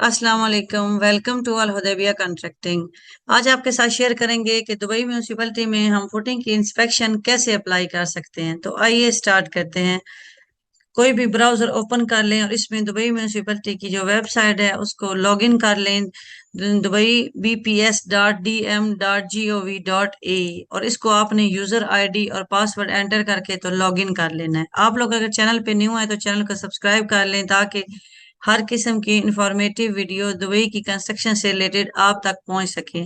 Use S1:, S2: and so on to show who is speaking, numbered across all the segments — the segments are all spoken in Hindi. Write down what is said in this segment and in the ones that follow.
S1: अस्सलाम वालेकुम। Welcome to Al Hudaibiya contracting. आज आपके साथ शेयर करेंगे कि दुबई म्यूनिसिपैलिटी में हम फुटिंग की इंस्पेक्शन कैसे अप्लाई कर सकते हैं। तो आइए स्टार्ट करते हैं। कोई भी ब्राउजर ओपन कर लें और इसमें दुबई म्यूनिसिपैलिटी की जो वेबसाइट है उसको लॉगिन कर लें, dubai bps.dm.gov.a, और इसको आपने यूजर आईडी और पासवर्ड एंटर करके तो लॉगिन कर लेना है। आप लोग अगर चैनल पे न्यू है तो चैनल को सब्सक्राइब कर लें ताकि हर किस्म की इंफॉर्मेटिव वीडियो दुबई की कंस्ट्रक्शन से रिलेटेड आप तक पहुंच सके।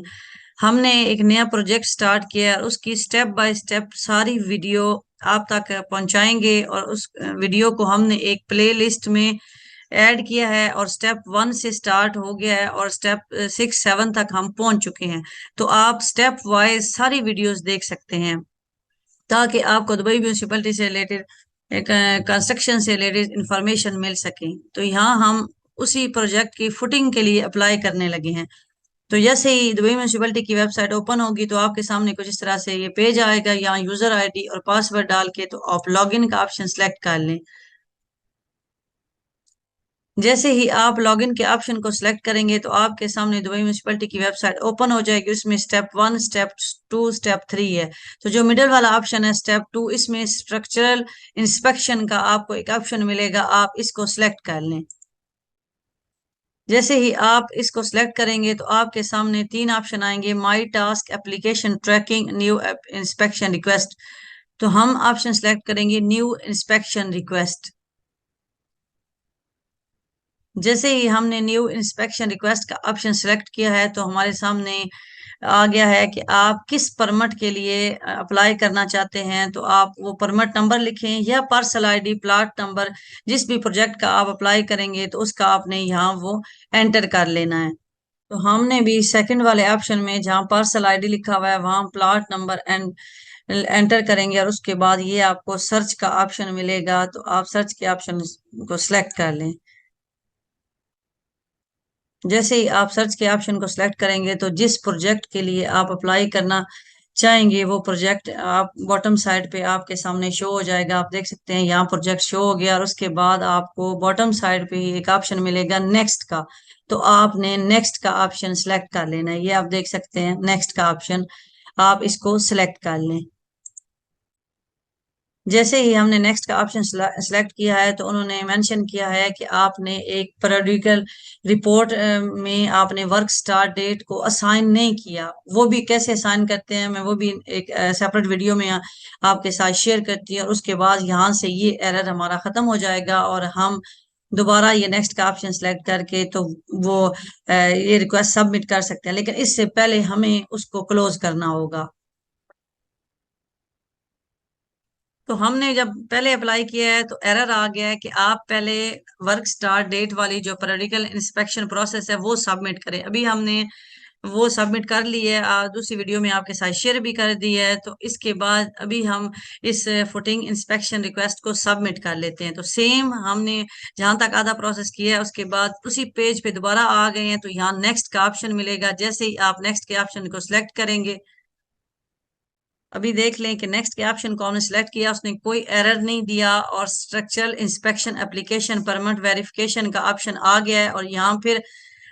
S1: हमने एक नया प्रोजेक्ट स्टार्ट किया है और उसकी स्टेप बाय स्टेप सारी वीडियो आप तक पहुंचाएंगे, और उस वीडियो को हमने एक प्ले लिस्ट में ऐड किया है और स्टेप 1 से स्टार्ट हो गया है और स्टेप 6 7 तक हम पहुंच चुके हैं। तो आप स्टेप वाइज सारी वीडियोस देख सकते हैं ताकि आपको दुबई म्यूनिसिपैलिटी से रिलेटेड एक कंस्ट्रक्शन से रिलेटेड इंफॉर्मेशन मिल सके। तो यहाँ हम उसी प्रोजेक्ट की फुटिंग के लिए अप्लाई करने लगे हैं। तो जैसे ही दुबई म्यूनिसिपैलिटी की वेबसाइट ओपन होगी तो आपके सामने कुछ इस तरह से ये पेज आएगा। यहाँ यूजर आईडी और पासवर्ड डाल के तो आप लॉगिन का ऑप्शन सेलेक्ट कर लें। जैसे ही आप लॉगिन के ऑप्शन को सिलेक्ट करेंगे तो आपके सामने दुबई म्यूनिसिपैलिटी की वेबसाइट ओपन हो जाएगी। उसमें स्टेप 1, स्टेप 2, स्टेप 3 है। तो जो मिडिल वाला ऑप्शन है स्टेप 2, इसमें स्ट्रक्चरल इंस्पेक्शन का आपको एक ऑप्शन मिलेगा, आप इसको सिलेक्ट कर लें। जैसे ही आप इसको सिलेक्ट करेंगे तो आपके सामने 3 ऑप्शन आएंगे: my task, application tracking, new inspection request. तो हम ऑप्शन सिलेक्ट करेंगे न्यू इंस्पेक्शन रिक्वेस्ट। जैसे ही हमने न्यू इंस्पेक्शन रिक्वेस्ट का ऑप्शन सिलेक्ट किया है तो हमारे सामने आ गया है कि आप किस परमिट के लिए अप्लाई करना चाहते हैं। तो आप वो परमिट नंबर लिखें या पार्सल आईडी, प्लाट नंबर, जिस भी प्रोजेक्ट का आप अप्लाई करेंगे तो उसका आपने यहाँ वो एंटर कर लेना है। तो हमने भी सेकंड वाले ऑप्शन में जहाँ पार्सल आईडी लिखा हुआ है वहां प्लाट नंबर एंटर करेंगे और उसके बाद ये आपको सर्च का ऑप्शन मिलेगा, तो आप सर्च के ऑप्शन को सिलेक्ट कर लें। जैसे ही आप सर्च के ऑप्शन को सिलेक्ट करेंगे तो जिस प्रोजेक्ट के लिए आप अप्लाई करना चाहेंगे वो प्रोजेक्ट आप बॉटम साइड पे आपके सामने शो हो जाएगा। आप देख सकते हैं यहाँ प्रोजेक्ट शो हो गया और उसके बाद आपको बॉटम साइड पे ही एक ऑप्शन मिलेगा नेक्स्ट का। तो आपने नेक्स्ट का ऑप्शन सिलेक्ट कर लेना है। ये आप देख सकते हैं नेक्स्ट का ऑप्शन, आप इसको सिलेक्ट कर लें। जैसे ही हमने नेक्स्ट का ऑप्शन सिलेक्ट किया है तो उन्होंने मेंशन किया है कि आपने एक पीरियोडिकल रिपोर्ट में आपने वर्क स्टार्ट डेट को असाइन नहीं किया। वो भी कैसे असाइन करते हैं मैं वो भी एक सेपरेट वीडियो में आपके साथ शेयर करती हूँ, और उसके बाद यहाँ से ये एरर हमारा खत्म हो जाएगा और हम दोबारा ये नेक्स्ट का ऑप्शन सेलेक्ट करके तो वो ये रिक्वेस्ट सबमिट कर सकते हैं। लेकिन इससे पहले हमें उसको क्लोज करना होगा। तो हमने जब पहले अप्लाई किया है तो एरर आ गया है कि आप पहले वर्क स्टार्ट डेट वाली जो पीरियोडिकल इंस्पेक्शन प्रोसेस है वो सबमिट करें। अभी हमने वो सबमिट कर ली है, दूसरी वीडियो में आपके साथ शेयर भी कर दी है। तो इसके बाद अभी हम इस फुटिंग इंस्पेक्शन रिक्वेस्ट को सबमिट कर लेते हैं। तो सेम हमने जहां तक आधा प्रोसेस किया है उसके बाद उसी पेज पे दोबारा आ गए हैं, तो यहाँ नेक्स्ट का ऑप्शन मिलेगा। जैसे ही आप नेक्स्ट के ऑप्शन को सिलेक्ट करेंगे, अभी देख लें कि नेक्स्ट के ऑप्शन को हमने सेलेक्ट किया, उसने कोई एरर नहीं दिया और structural inspection application permit verification का ऑप्शन आ गया है। और यहाँ फिर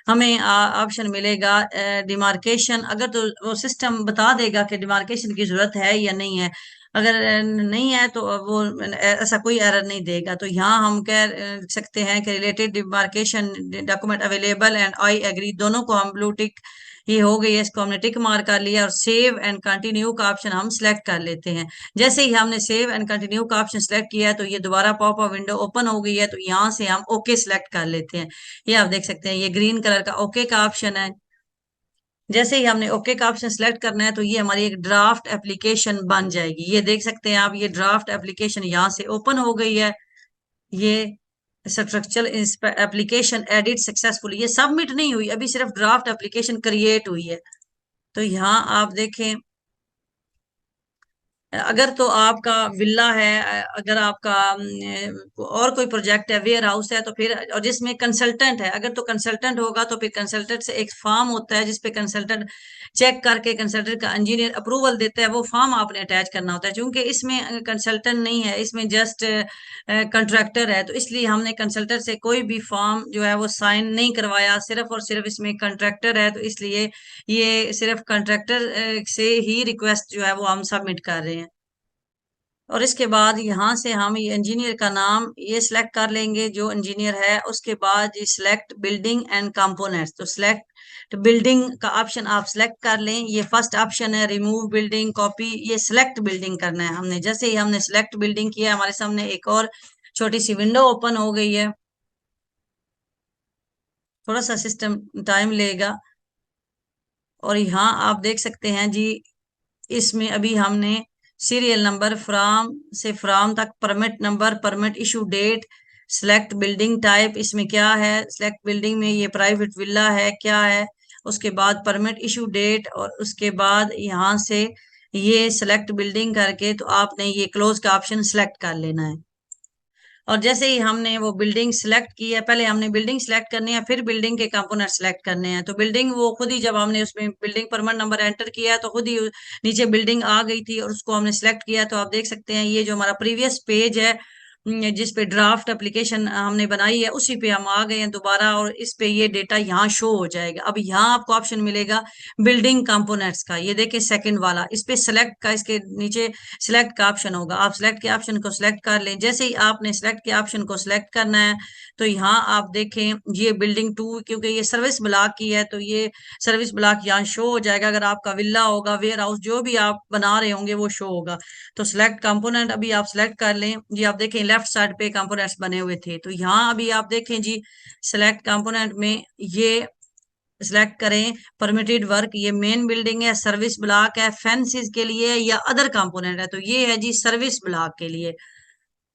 S1: हमें ऑप्शन मिलेगा डिमार्केशन। अगर तो वो सिस्टम बता देगा कि डिमार्केशन की जरूरत है या नहीं है। अगर नहीं है तो वो ऐसा कोई एरर नहीं देगा। तो यहाँ हम कह सकते हैं कि related demarcation document available and I agree, दोनों को हम ब्लू टिक, ये हो गई है, इसको हमने टिक मार कर लिया। और सेव एंड कंटिन्यू का ऑप्शन हम सिलेक्ट कर लेते हैं। जैसे ही हमने सेव एंड कंटिन्यू का ऑप्शन सिलेक्ट किया है तो ये दोबारा पॉप अप विंडो ओपन हो गई है। तो यहाँ से हम ओके सिलेक्ट कर लेते हैं। ये आप देख सकते हैं ये ग्रीन कलर का ओके का ऑप्शन है। जैसे ही हमने ओके का ऑप्शन सिलेक्ट करना है तो ये हमारी एक ड्राफ्ट एप्लीकेशन बन जाएगी। ये देख सकते हैं आप, ये ड्राफ्ट एप्लीकेशन यहाँ से ओपन हो गई है। ये स्ट्रक्चरल एप्लीकेशन एडिट सक्सेसफुल, ये सबमिट नहीं हुई, अभी सिर्फ ड्राफ्ट एप्लीकेशन क्रिएट हुई है। तो यहाँ आप देखें अगर तो आपका विला है, अगर आपका और कोई प्रोजेक्ट है, वेयर हाउस है, तो फिर और जिसमें कंसल्टेंट है, अगर तो कंसल्टेंट होगा तो फिर कंसल्टेंट से एक फॉर्म होता है जिसपे कंसल्टेंट चेक करके कंसल्टेंट का इंजीनियर अप्रूवल देता है, वो फॉर्म आपने अटैच करना होता है। क्योंकि इसमें कंसल्टेंट नहीं है, इसमें जस्ट कंट्रैक्टर है, तो इसलिए हमने कंसल्टेंट से कोई भी फॉर्म जो है वो साइन नहीं करवाया, सिर्फ और सिर्फ इसमें कंट्रैक्टर है, तो इसलिए ये सिर्फ कंट्रैक्टर से ही रिक्वेस्ट जो है वो हम सबमिट कर रहे हैं। और इसके बाद यहाँ से हम ये इंजीनियर का नाम ये सिलेक्ट कर लेंगे जो इंजीनियर है। उसके बाद ये सिलेक्ट बिल्डिंग एंड कंपोनेंट्स, तो सिलेक्ट बिल्डिंग का ऑप्शन आप सिलेक्ट कर लें। ये फर्स्ट ऑप्शन है, रिमूव बिल्डिंग कॉपी, ये सिलेक्ट बिल्डिंग करना है हमने। जैसे ही हमने सिलेक्ट बिल्डिंग किया, हमारे सामने एक और छोटी सी विंडो ओपन हो गई है। थोड़ा सा सिस्टम टाइम लेगा। और यहाँ आप देख सकते हैं जी, इसमें अभी हमने सीरियल नंबर फ्राम से फ्राम तक, permit number, permit issue date, select building type, इसमें क्या है, सिलेक्ट बिल्डिंग में ये प्राइवेट विला है क्या है, उसके बाद परमिट इशू डेट, और उसके बाद यहाँ से ये सिलेक्ट बिल्डिंग करके तो आपने ये क्लोज का ऑप्शन सिलेक्ट कर लेना है। और जैसे ही हमने वो बिल्डिंग सिलेक्ट की है, पहले हमने बिल्डिंग सिलेक्ट करनी है, फिर बिल्डिंग के कंपोनेंट सिलेक्ट करने हैं। तो बिल्डिंग वो खुद ही, जब हमने उसमें बिल्डिंग परमिट नंबर एंटर किया तो खुद ही नीचे बिल्डिंग आ गई थी और उसको हमने सिलेक्ट किया। तो आप देख सकते हैं ये जो हमारा प्रीवियस पेज है जिस पे ड्राफ्ट एप्लीकेशन हमने बनाई है, उसी पे हम आ गए हैं दोबारा, और इस पे ये डेटा यहाँ शो हो जाएगा। अब यहाँ आपको ऑप्शन मिलेगा बिल्डिंग कंपोनेंट्स का, ये देखिए सेकंड वाला, इस पे सिलेक्ट का, इसके नीचे सिलेक्ट का ऑप्शन होगा। आप सिलेक्ट के ऑप्शन को सिलेक्ट कर लें। जैसे ही आपने सिलेक्ट के ऑप्शन को सिलेक्ट करना है तो यहाँ आप देखें ये बिल्डिंग 2, क्योंकि ये सर्विस ब्लॉक की है तो ये सर्विस ब्लॉक यहाँ शो हो जाएगा। अगर आपका विला होगा, वेयर हाउस, जो भी आप बना रहे होंगे वो शो होगा। तो सिलेक्ट कंपोनेंट अभी आप सिलेक्ट कर लें। ये आप देखें लेफ्ट साइड पे कंपोनेंट्स बने हुए थे, तो यहाँ अभी आप देखें जी, सिलेक्ट कंपोनेंट में ये सिलेक्ट करें परमिटेड वर्क, ये मेन बिल्डिंग है, सर्विस ब्लॉक है, फेंसिस के लिए, या अदर कंपोनेंट है। तो ये है जी सर्विस ब्लॉक के लिए।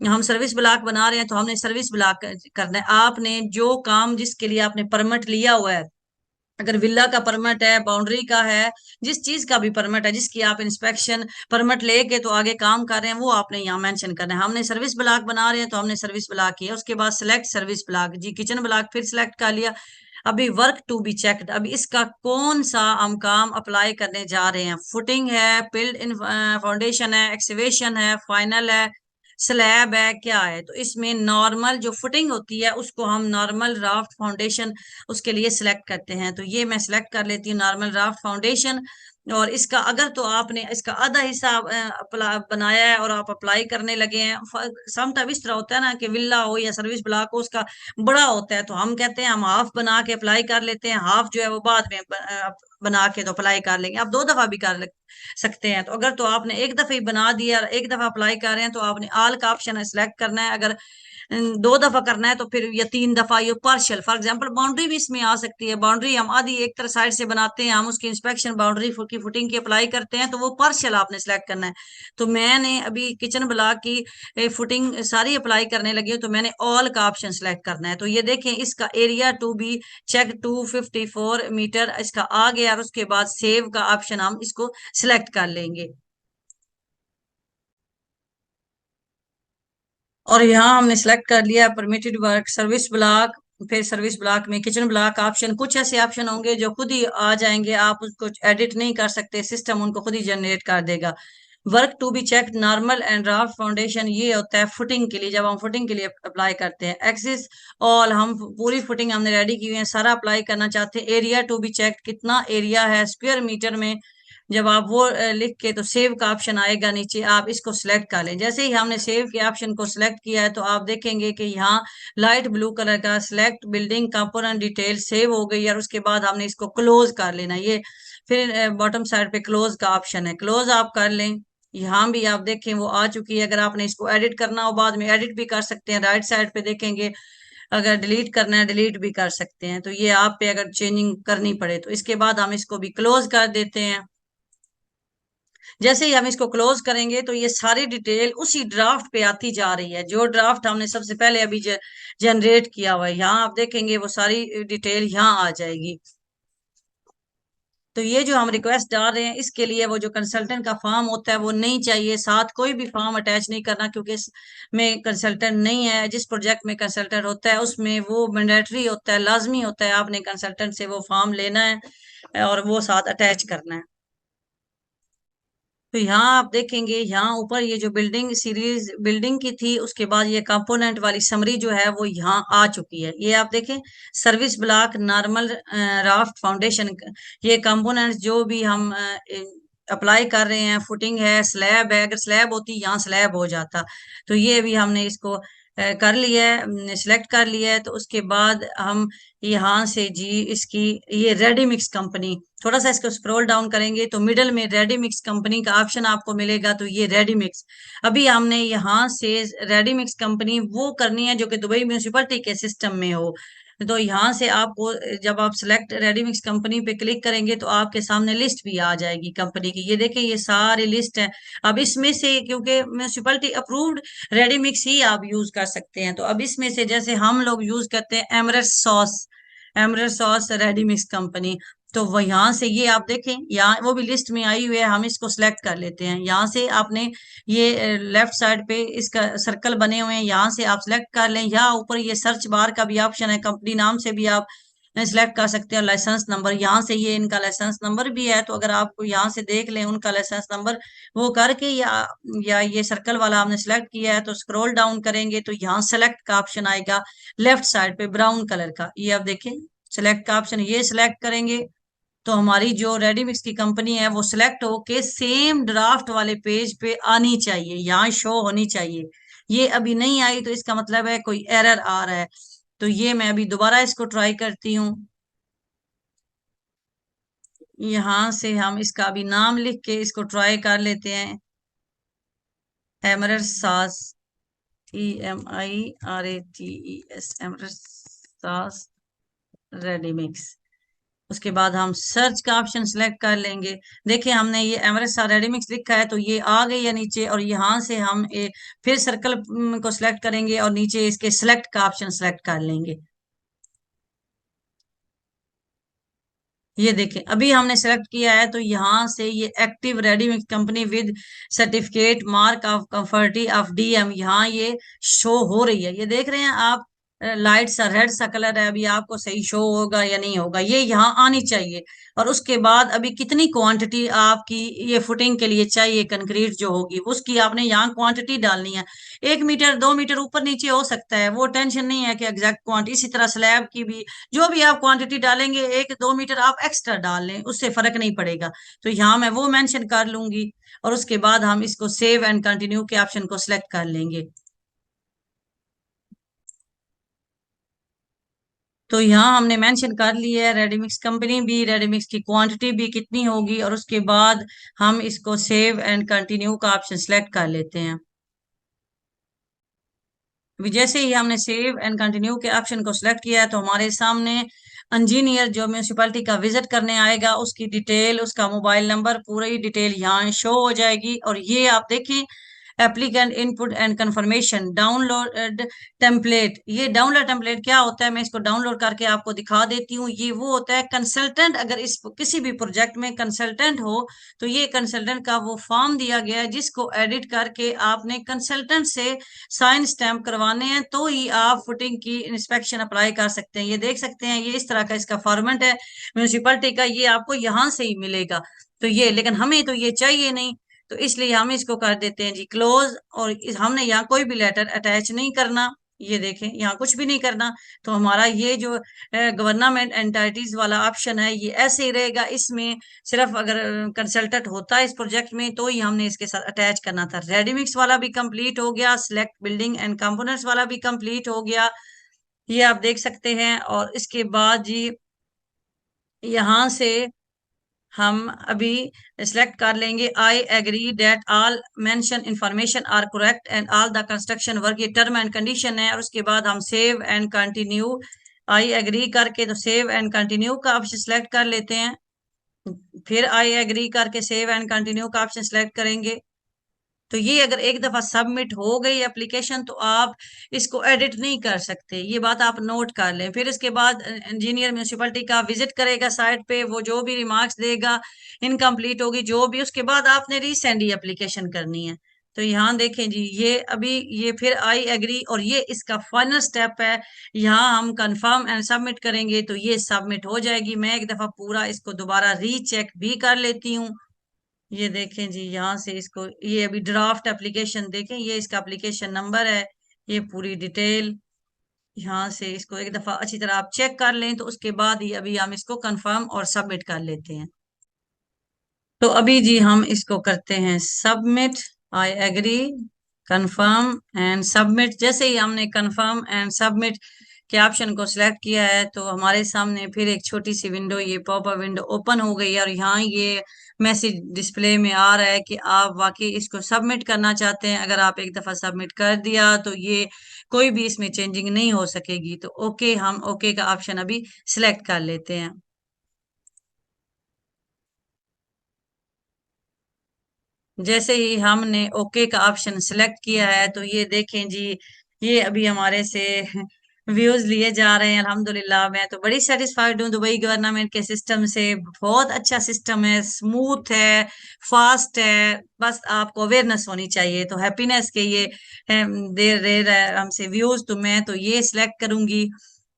S1: हम सर्विस ब्लॉक बना रहे हैं तो हमने सर्विस ब्लॉक करना है। आपने जो काम जिसके लिए आपने परमिट लिया हुआ है, अगर विला का परमिट है, बाउंड्री का है, जिस चीज का भी परमिट है, जिसकी आप इंस्पेक्शन परमिट लेके तो आगे काम कर रहे हैं, वो आपने यहाँ मेंशन करना है। हमने सर्विस ब्लॉक बना रहे हैं तो हमने सर्विस ब्लॉक किया। उसके बाद सिलेक्ट सर्विस ब्लॉक जी, किचन ब्लॉक फिर सिलेक्ट कर लिया। अभी वर्क टू बी चेक्ड, अभी इसका कौन सा हम काम अप्लाई करने जा रहे हैं। फुटिंग है, बिल्ड इन फाउंडेशन है, एक्सवेशन है, फाइनल है, स्लैब है, क्या है। तो इसमें नॉर्मल जो फुटिंग होती है उसको हम नॉर्मल राफ्ट फाउंडेशन उसके लिए सिलेक्ट करते हैं। तो ये मैं सिलेक्ट कर लेती हूँ नॉर्मल राफ्ट फाउंडेशन। और इसका अगर तो आपने इसका आधा हिस्सा बनाया है और आप अप्लाई करने लगे हैं, सम टाइम इस तरह होता है ना कि विला हो या सर्विस ब्लॉक हो, उसका बड़ा होता है, तो हम कहते हैं हम हाफ बना के अप्लाई कर लेते हैं, हाफ जो है वो बाद में बना के तो अप्लाई कर लेंगे। आप दो दफा भी कर सकते हैं। तो अगर तो आपने एक दफा ही बना दिया और एक दफा अप्लाई कर रहे हैं तो आपने ऑल का ऑप्शन सेलेक्ट करना है। अगर दो दफा करना है तो फिर या तीन दफा, ये पार्शियल, फॉर एग्जांपल बाउंड्री भी इसमें आ सकती है। बाउंड्री हम आधी एक तरह साइड से बनाते हैं, हम उसकी इंस्पेक्शन बाउंड्री की फुटिंग की अप्लाई करते हैं, तो वो पार्शियल आपने सेलेक्ट करना है। तो मैंने अभी किचन ब्लॉक की फुटिंग सारी अप्लाई करने लगी हूँ, तो मैंने ऑल का ऑप्शन सेलेक्ट करना है। तो ये देखें इसका area to be check 254 meter इसका आ गया, और उसके बाद सेव का ऑप्शन हम इसको सिलेक्ट कर लेंगे। और यहाँ हमने सेलेक्ट कर लिया परमिटेड वर्क सर्विस ब्लॉक। फिर सर्विस ब्लॉक में किचन ब्लॉक ऑप्शन, कुछ ऐसे ऑप्शन होंगे जो खुद ही आ जाएंगे, आप उसको एडिट नहीं कर सकते, सिस्टम उनको खुद ही जनरेट कर देगा। Work to be check normal and draft foundation, ये होता है फुटिंग के लिए, जब हम फुटिंग के लिए अप्लाई करते हैं। एक्सिस ऑल, हम पूरी फुटिंग हमने रेडी की हुई है, सारा अप्लाई करना चाहते हैं। एरिया टू बी चेक, कितना एरिया है स्क्वायर मीटर में, जब आप वो लिख के तो सेव का ऑप्शन आएगा नीचे, आप इसको सिलेक्ट कर लें। जैसे ही हमने सेव के ऑप्शन को सिलेक्ट किया है तो आप देखेंगे कि यहाँ लाइट ब्लू कलर का select building component detail save हो गई है, और उसके बाद हमने इसको क्लोज कर लेना। ये फिर बॉटम साइड पे क्लोज का ऑप्शन है, क्लोज आप कर लें। यहाँ भी आप देखें वो आ चुकी है। अगर आपने इसको एडिट करना हो बाद में एडिट भी कर सकते हैं, राइट साइड पे देखेंगे। अगर डिलीट करना है डिलीट भी कर सकते हैं, तो ये आप पे अगर चेंजिंग करनी पड़े तो इसके बाद हम इसको भी क्लोज कर देते हैं। जैसे ही हम इसको क्लोज करेंगे तो ये सारी डिटेल उसी ड्राफ्ट पे आती जा रही है, जो ड्राफ्ट हमने सबसे पहले अभी जनरेट किया हुआ है। यहाँ आप देखेंगे वो सारी डिटेल यहाँ आ जाएगी। तो ये जो हम रिक्वेस्ट डाल रहे हैं इसके लिए वो जो कंसल्टेंट का फॉर्म होता है वो नहीं चाहिए, साथ कोई भी फॉर्म अटैच नहीं करना, क्योंकि इसमें कंसल्टेंट नहीं है। जिस प्रोजेक्ट में कंसल्टेंट होता है उसमें वो मैंडेटरी होता है, लाजमी होता है, आपने कंसल्टेंट से वो फॉर्म लेना है और वो साथ अटैच करना है। तो यहाँ आप देखेंगे, यहाँ ऊपर ये जो बिल्डिंग सीरीज बिल्डिंग की थी, उसके बाद ये कंपोनेंट वाली समरी जो है वो यहाँ आ चुकी है। ये आप देखें, service block, normal raft, foundation, ये कंपोनेंट जो भी हम अप्लाई कर रहे हैं, फुटिंग है, स्लैब है, अगर स्लैब होती यहाँ स्लैब हो जाता। तो ये भी हमने इसको कर लिया है, सिलेक्ट कर लिया है। तो उसके बाद हम यहाँ से जी इसकी ये रेडी मिक्स कंपनी, थोड़ा सा इसको स्क्रॉल डाउन करेंगे तो मिडल में रेडी मिक्स कंपनी का ऑप्शन आपको मिलेगा। तो ये रेडी मिक्स, अभी हमने यहाँ से रेडी मिक्स कंपनी वो करनी है जो कि दुबई म्यूनिसिपलिटी के सिस्टम में हो। तो यहाँ से आपको, जब आप सिलेक्ट रेडी मिक्स कंपनी पे क्लिक करेंगे तो आपके सामने लिस्ट भी आ जाएगी कंपनी की। ये देखें, ये सारी लिस्ट है। अब इसमें से क्योंकि म्यूनिसिपलिटी अप्रूव्ड रेडी मिक्स ही आप यूज कर सकते हैं, तो अब इसमें से जैसे हम लोग यूज करते हैं Emirates sauce, Emirates sauce ready mix company, तो वो यहाँ से ये आप देखें, यहाँ वो भी लिस्ट में आई हुई है, हम इसको सिलेक्ट कर लेते हैं। यहाँ से आपने ये लेफ्ट साइड पे इसका सर्कल बने हुए हैं, यहाँ से आप सिलेक्ट कर लें। या ऊपर ये सर्च बार का भी ऑप्शन है, कंपनी नाम से भी आप सिलेक्ट कर सकते हैं। लाइसेंस नंबर, यहाँ से ये इनका लाइसेंस नंबर भी है, तो अगर आपको यहाँ से देख लें उनका लाइसेंस नंबर वो करके, या ये सर्कल वाला आपने सिलेक्ट किया है तो स्क्रॉल डाउन करेंगे तो यहाँ सेलेक्ट का ऑप्शन आएगा लेफ्ट साइड पे ब्राउन कलर का, ये आप देखें सेलेक्ट का ऑप्शन, ये सिलेक्ट करेंगे तो हमारी जो रेडी मिक्स की कंपनी है वो सिलेक्ट होके सेम ड्राफ्ट वाले पेज पे आनी चाहिए, यहाँ शो होनी चाहिए। ये अभी नहीं आई तो इसका मतलब है कोई एरर आ रहा है। तो ये मैं अभी दोबारा इसको ट्राई करती हूँ। यहाँ से हम इसका अभी नाम लिख के इसको ट्राई कर लेते हैं, एमरर सास, EMIRATES, एमरर सास रेडी मिक्स। उसके बाद हम सर्च का ऑप्शन सिलेक्ट कर लेंगे। देखिए हमने ये एमरेस्ट रेडी मिक्स लिखा है तो ये आ गई है नीचे, और यहाँ से हम फिर सर्कल को सिलेक्ट करेंगे और नीचे इसके सिलेक्ट का ऑप्शन सिलेक्ट कर लेंगे। ये देखें अभी हमने सेलेक्ट किया है तो यहाँ से ये active ready mix company with certificate mark of conformity of DM, यहाँ ये शो हो रही है। ये देख रहे हैं आप, लाइट सा रेड सा कलर है। अभी आपको सही शो होगा या नहीं होगा, ये यहाँ आनी चाहिए। और उसके बाद अभी कितनी क्वांटिटी आपकी ये फुटिंग के लिए चाहिए, कंक्रीट जो होगी उसकी आपने यहाँ क्वांटिटी डालनी है। 1 मीटर 2 मीटर ऊपर नीचे हो सकता है, वो टेंशन नहीं है कि एग्जैक्ट क्वांटिटी। इसी तरह स्लैब की भी जो भी आप क्वांटिटी डालेंगे 1-2 मीटर आप एक्स्ट्रा डाल लें, उससे फर्क नहीं पड़ेगा। तो यहाँ मैं वो मेंशन कर लूंगी और उसके बाद हम इसको सेव एंड कंटिन्यू के ऑप्शन को सिलेक्ट कर लेंगे। तो यहाँ हमने मेंशन कर लिया है रेडीमिक्स कंपनी भी, रेडीमिक्स की क्वांटिटी भी कितनी होगी, और उसके बाद हम इसको सेव एंड कंटिन्यू का ऑप्शन सिलेक्ट कर लेते हैं। अभी जैसे ही हमने सेव एंड कंटिन्यू के ऑप्शन को सिलेक्ट किया है तो हमारे सामने इंजीनियर जो म्यूनिसिपैलिटी का विजिट करने आएगा उसकी डिटेल, उसका मोबाइल नंबर, पूरी डिटेल यहाँ शो हो जाएगी। और ये आप देखिए applicant input and confirmation download template, ये डाउनलोड टेम्पलेट क्या होता है मैं इसको डाउनलोड करके आपको दिखा देती हूँ। ये वो होता है कंसल्टेंट, अगर इस किसी भी प्रोजेक्ट में कंसल्टेंट हो तो ये कंसल्टेंट का वो फॉर्म दिया गया है जिसको एडिट करके आपने कंसल्टेंट से साइन स्टैम्प करवाने हैं, तो ही आप फुटिंग की इंस्पेक्शन अप्लाई कर सकते हैं। ये देख सकते हैं ये इस तरह का इसका फॉर्मेट है म्यूनिसिपैलिटी का, ये आपको यहाँ से ही मिलेगा। तो ये, लेकिन हमें तो ये चाहिए नहीं, तो इसलिए हम इसको कर देते हैं जी क्लोज। और हमने यहाँ कोई भी लेटर अटैच नहीं करना, ये देखें यहाँ कुछ भी नहीं करना। तो हमारा ये जो गवर्नमेंट एंटाइटीज वाला ऑप्शन है ये ऐसे ही रहेगा। इसमें सिर्फ अगर कंसल्टेंट होता है इस प्रोजेक्ट में तो ही हमने इसके साथ अटैच करना था। रेडीमिक्स वाला भी कंप्लीट हो गया, सिलेक्ट बिल्डिंग एंड कंपोनेंट्स वाला भी कंप्लीट हो गया, ये आप देख सकते हैं। और इसके बाद जी यहाँ से हम अभी सिलेक्ट कर लेंगे I agree that all mention information are correct and all the construction work, ये टर्म एंड कंडीशन है। और उसके बाद हम save and continue, I agree करके तो सेव एंड कंटिन्यू का ऑप्शन सिलेक्ट कर लेते हैं। फिर आई एग्री करके सेव एंड कंटिन्यू का ऑप्शन सिलेक्ट करेंगे। तो ये अगर एक दफा सबमिट हो गई एप्लीकेशन तो आप इसको एडिट नहीं कर सकते, ये बात आप नोट कर लें। फिर इसके बाद इंजीनियर म्यूनिसिपैलिटी का विजिट करेगा साइट पे, वो जो भी रिमार्क्स देगा, इनकम्प्लीट होगी जो भी, उसके बाद आपने रीसेंड ही एप्लीकेशन करनी है। तो यहाँ देखें जी, ये अभी ये फिर आई एग्री, और ये इसका फाइनल स्टेप है। यहाँ हम कंफर्म एंड सबमिट करेंगे तो ये सबमिट हो जाएगी। मैं एक दफा पूरा इसको दोबारा रीचेक भी कर लेती हूँ। ये देखें जी, यहाँ से इसको, ये अभी ड्राफ्ट एप्लीकेशन देखें, ये इसका एप्लीकेशन नंबर है, ये पूरी डिटेल। यहाँ से इसको एक दफा अच्छी तरह आप चेक कर लें, तो उसके बाद ही अभी हम इसको कंफर्म और सबमिट कर लेते हैं। तो अभी जी हम इसको करते हैं submit. I agree, confirm and submit. जैसे ही हमने कंफर्म एंड सबमिट के ऑप्शन को सिलेक्ट किया है तो हमारे सामने फिर एक छोटी सी विंडो, ये पॉपअप विंडो ओपन हो गई है, और यहाँ ये मैसेज डिस्प्ले में आ रहा है कि आप वाकई इसको सबमिट करना चाहते हैं। अगर आप एक दफा सबमिट कर दिया तो ये कोई भी इसमें चेंजिंग नहीं हो सकेगी। तो ओके, हम ओके का ऑप्शन अभी सिलेक्ट कर लेते हैं। जैसे ही हमने ओके का ऑप्शन सिलेक्ट किया है तो ये देखें जी, ये अभी हमारे से व्यूज लिए जा रहे हैं। अल्हम्दुलिल्लाह, मैं तो बड़ी सेटिस्फाइड हूँ दुबई गवर्नमेंट के सिस्टम से। बहुत अच्छा सिस्टम है, स्मूथ है, फास्ट है। बस आपको अवेयरनेस होनी चाहिए। तो हैप्पीनेस के ये दे रहा है हमसे व्यूज, तो मैं तो ये सिलेक्ट करूंगी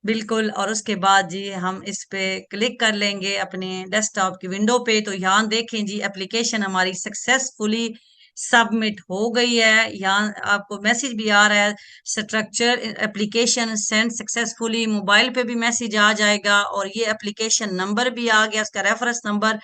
S1: बिल्कुल। और उसके बाद जी हम इस पे क्लिक कर लेंगे अपने डेस्कटॉप की विंडो पे। तो यहाँ देखें जी, एप्लीकेशन हमारी सक्सेसफुली सबमिट हो गई है। यहाँ आपको मैसेज भी आ रहा है, structure application send successfully. Mobile पे भी मैसेज आ जाएगा, और ये एप्लीकेशन नंबर भी आ गया, उसका रेफरेंस नंबर,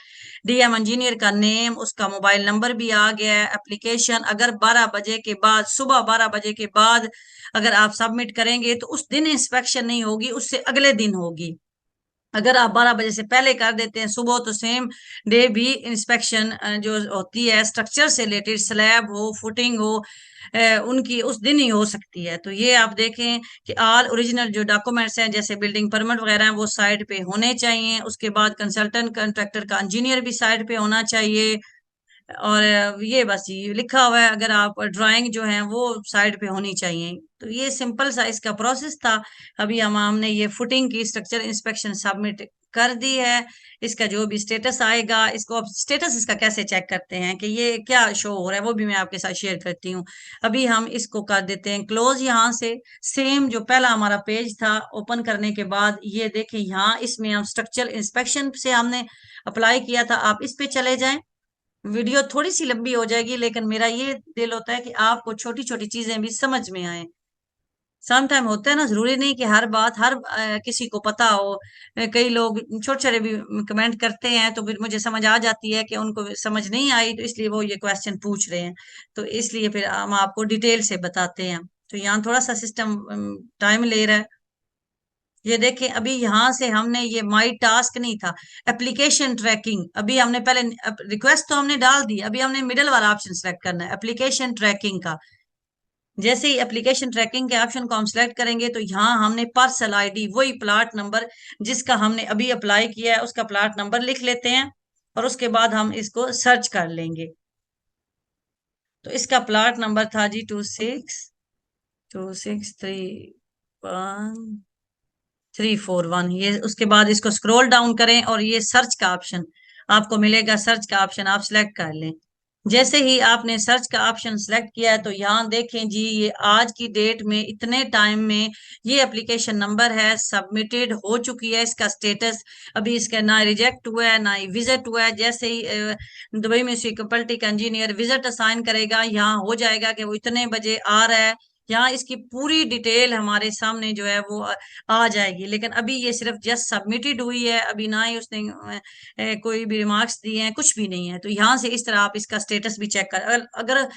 S1: डीएम इंजीनियर का नेम, उसका मोबाइल नंबर भी आ गया है। एप्लीकेशन अगर 12 बजे के बाद, सुबह 12 बजे के बाद अगर आप सबमिट करेंगे तो उस दिन इंस्पेक्शन नहीं होगी, उससे अगले दिन होगी। अगर आप 12 बजे से पहले कर देते हैं सुबह, तो सेम डे भी इंस्पेक्शन जो होती है स्ट्रक्चर से रिलेटेड, स्लैब हो, फुटिंग हो, उनकी उस दिन ही हो सकती है। तो ये आप देखें कि ऑल ओरिजिनल जो डॉक्यूमेंट्स हैं, जैसे बिल्डिंग परमिट वगैरह हैं, वो साइट पे होने चाहिए। उसके बाद कंसल्टेंट कंट्रैक्टर का इंजीनियर भी साइट पे होना चाहिए। और ये बस ये लिखा हुआ है, अगर आप ड्राइंग जो है वो साइड पे होनी चाहिए। तो ये सिंपल सा इसका प्रोसेस था। अभी हमने ये फुटिंग की स्ट्रक्चर इंस्पेक्शन सबमिट कर दी है। इसका जो भी स्टेटस आएगा, इसको अब स्टेटस इसका कैसे चेक करते हैं कि ये क्या शो हो रहा है, वो भी मैं आपके साथ शेयर करती हूँ। अभी हम इसको कर देते हैं क्लोज। यहाँ से सेम जो पहला हमारा पेज था, ओपन करने के बाद ये देखें, यहाँ इसमें हम स्ट्रक्चर इंस्पेक्शन से हमने अप्लाई किया था। आप इस पे चले जाएं। वीडियो थोड़ी सी लंबी हो जाएगी, लेकिन मेरा ये दिल होता है कि आपको छोटी छोटी चीजें भी समझ में आए। सम टाइम होता है ना, जरूरी नहीं कि हर बात हर किसी को पता हो। कई लोग छोटे छोटे भी कमेंट करते हैं, तो फिर मुझे समझ आ जाती है कि उनको समझ नहीं आई, तो इसलिए वो ये क्वेश्चन पूछ रहे हैं। तो इसलिए फिर हम आपको डिटेल से बताते हैं। तो यहाँ थोड़ा सा सिस्टम टाइम ले रहा है। ये देखें, अभी यहां से हमने ये माई टास्क नहीं था, एप्लीकेशन ट्रैकिंग। अभी हमने पहले रिक्वेस्ट तो हमने डाल दी, अभी हमने मिडल वाला ऑप्शन सेलेक्ट करना है, एप्लीकेशन ट्रैकिंग का। जैसे ही एप्लीकेशन ट्रैकिंग के ऑप्शन को हम सेलेक्ट करेंगे तो यहाँ हमने पार्सल आईडी, वही प्लाट नंबर जिसका हमने अभी अप्लाई किया है, उसका प्लाट नंबर लिख लेते हैं। और उसके बाद हम इसको सर्च कर लेंगे। तो इसका प्लाट नंबर था जी 262631 ये। उसके बाद इसको स्क्रॉल डाउन करें और ये सर्च का ऑप्शन आपको मिलेगा, सर्च का ऑप्शन आप सिलेक्ट कर लें। जैसे ही आपने सर्च का ऑप्शन सिलेक्ट किया है तो यहाँ देखें जी, ये आज की डेट में इतने टाइम में ये एप्लीकेशन नंबर है, सबमिटेड हो चुकी है। इसका स्टेटस अभी इसका ना रिजेक्ट हुआ है ना ही विजिट हुआ है। जैसे ही दुबई म्यूनिसिपैलिटी का इंजीनियर विजिट असाइन करेगा, यहाँ हो जाएगा कि वो इतने बजे आ रहा है। यहाँ इसकी पूरी डिटेल हमारे सामने जो है वो आ जाएगी। लेकिन अभी ये सिर्फ जस्ट सबमिटेड हुई है, अभी ना ही उसने कोई भी रिमार्क्स दिए हैं, कुछ भी नहीं है। तो यहाँ से इस तरह आप इसका स्टेटस भी चेक कर, अगर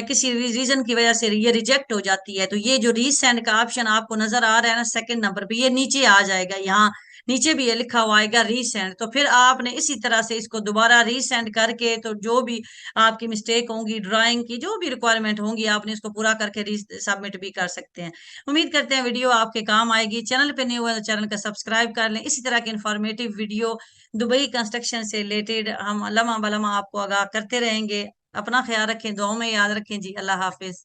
S1: किसी रीजन की वजह से ये रिजेक्ट हो जाती है तो ये जो रीसेंड का ऑप्शन आपको नजर आ रहा है ना सेकंड नंबर पे, ये नीचे आ जाएगा। यहाँ नीचे भी ये लिखा हुआ आएगा रीसेंड। तो फिर आपने इसी तरह से इसको दोबारा रीसेंड करके, तो जो भी आपकी मिस्टेक होंगी, ड्राइंग की जो भी रिक्वायरमेंट होंगी, आपने इसको पूरा करके सबमिट भी कर सकते हैं। उम्मीद करते हैं वीडियो आपके काम आएगी। चैनल पे न्यू है तो चैनल का सब्सक्राइब कर लें। इसी तरह की इंफॉर्मेटिव वीडियो दुबई कंस्ट्रक्शन से रिलेटेड हम लम्हा बलम्हा आपको आगाह करते रहेंगे। अपना ख्याल रखें, दुआओं में याद रखें जी। अल्लाह हाफिज।